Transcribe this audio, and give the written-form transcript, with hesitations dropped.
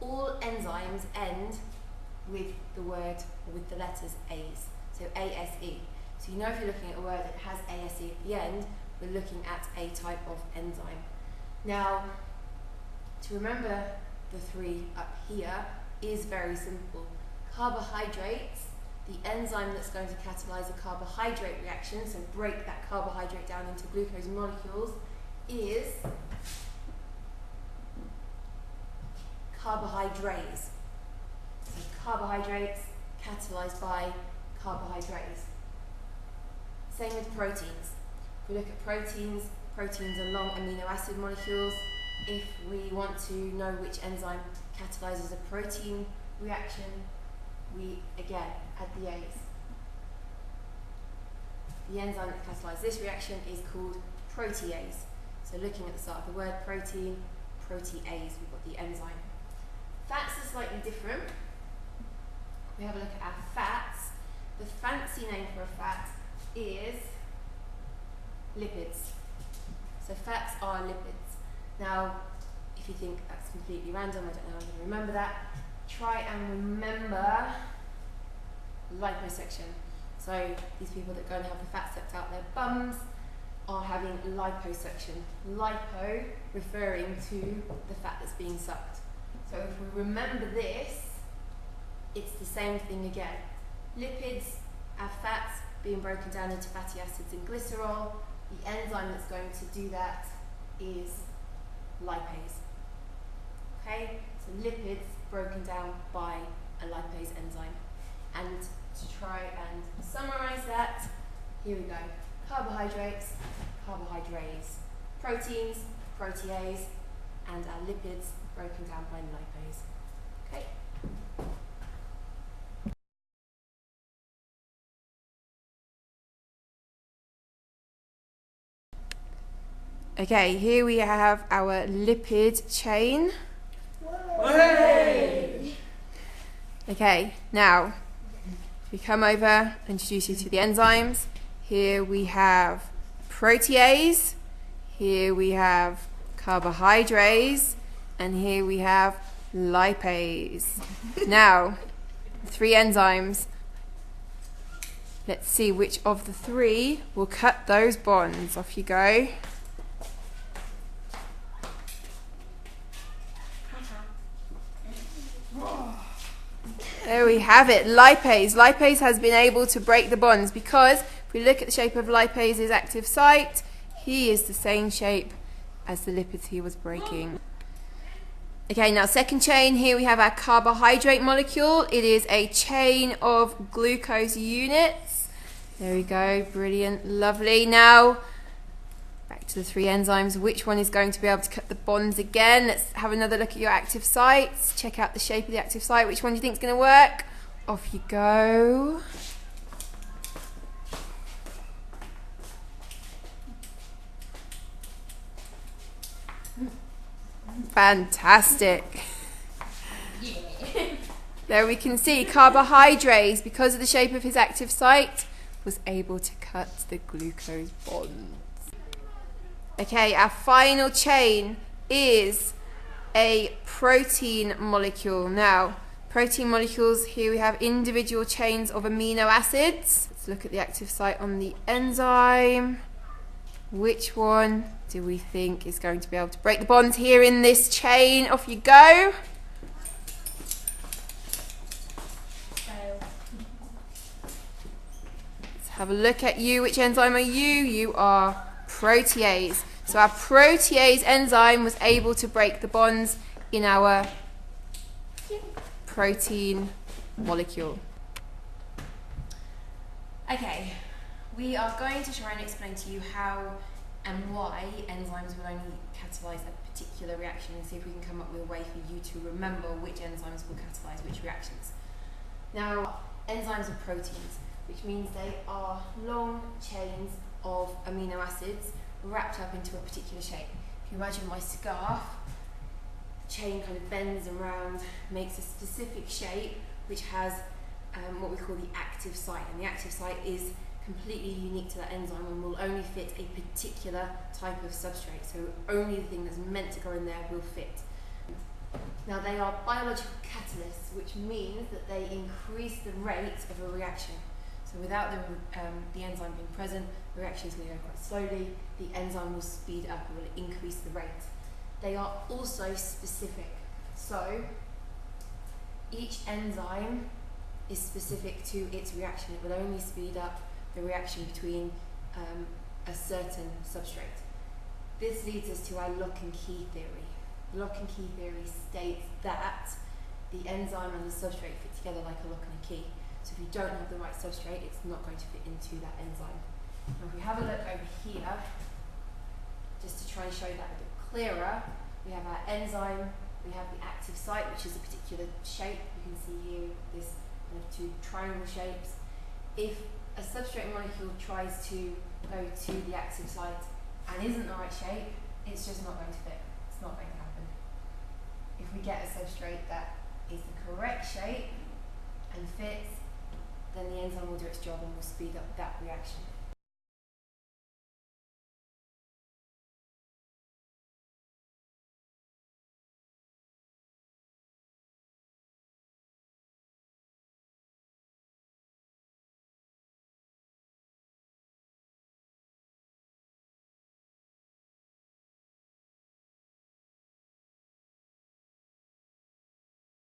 all enzymes end with the word, or with the letters A's. So ASE. So you know if you're looking at a word that has ASE at the end, we're looking at a type of enzyme. Now, to remember the three up here is very simple. Carbohydrates, the enzyme that's going to catalyze a carbohydrate reaction, so break that carbohydrate down into glucose molecules, is carbohydrase. So carbohydrates catalyzed by carbohydrase. Same with proteins. If we look at proteins, proteins are long amino acid molecules. If we want to know which enzyme catalyzes a protein reaction, we again add the A's. The enzyme that catalyzes this reaction is called protease. So looking at the start of the word protein, protease, we've got the enzyme. Fats are slightly different. We have a look at our fats. The fancy name for a fat is lipids. So fats are lipids. Now, if you think that's completely random, I don't know how I'm going to remember that, try and remember liposuction. So these people that go and have the fat sucked out their bums are having liposuction. Lipo referring to the fat that's being sucked. So if we remember this, it's the same thing again. Lipids are fats being broken down into fatty acids and glycerol. The enzyme that's going to do that is lipase. Okay, so lipids broken down by a lipase enzyme. And to try and summarize that, here we go. Carbohydrates, carbohydrase. Proteins, protease. And our lipids broken down by lipase. Okay. Okay, here we have our lipid chain. Way! Okay, now if we come over, introduce you to the enzymes. Here we have protease, here we have carbohydrase, and here we have lipase. Now, three enzymes. Let's see which of the three will cut those bonds. Off you go. There we have it, lipase. Lipase has been able to break the bonds because if we look at the shape of lipase's active site, he is the same shape as the lipids he was breaking. Okay, now second chain, here we have our carbohydrate molecule. It is a chain of glucose units. There we go, brilliant, lovely. Now, back to the three enzymes. Which one is going to be able to cut the bonds again? Let's have another look at your active sites. Check out the shape of the active site. Which one do you think is going to work? Off you go. Fantastic. There we can see carbohydrates, because of the shape of his active site, was able to cut the glucose bonds. Okay, our final chain is a protein molecule. Now, protein molecules, here we have individual chains of amino acids. Let's look at the active site on the enzyme. Which one do we think is going to be able to break the bonds here in this chain? Off you go. Let's have a look at you. Which enzyme are you? You are protease. So our protease enzyme was able to break the bonds in our protein molecule. Okay, we are going to try and explain to you how and why enzymes will only catalyse a particular reaction and see if we can come up with a way for you to remember which enzymes will catalyse which reactions. Now, enzymes are proteins, which means they are long chains of amino acids wrapped up into a particular shape. If you imagine my scarf, the chain kind of bends around, makes a specific shape which has what we call the active site, and the active site is completely unique to that enzyme and will only fit a particular type of substrate, so only the thing that's meant to go in there will fit. Now they are biological catalysts, which means that they increase the rate of a reaction. So without the enzyme being present, the reaction is going to go quite slowly. The enzyme will speed up, it will increase the rate. They are also specific. So each enzyme is specific to its reaction. It will only speed up the reaction between a certain substrate. This leads us to our lock and key theory. Lock and key theory states that the enzyme and the substrate fit together like a lock and a key. So if you don't have the right substrate, it's not going to fit into that enzyme. Now if we have a look over here, just to try and show that a bit clearer, we have our enzyme, we have the active site, which is a particular shape. You can see here this kind of two triangle shapes. If a substrate molecule tries to go to the active site and isn't the right shape, it's just not going to fit. It's not going to happen. If we get a substrate that is the correct shape and fits, then the enzyme will do its job and will speed up that reaction.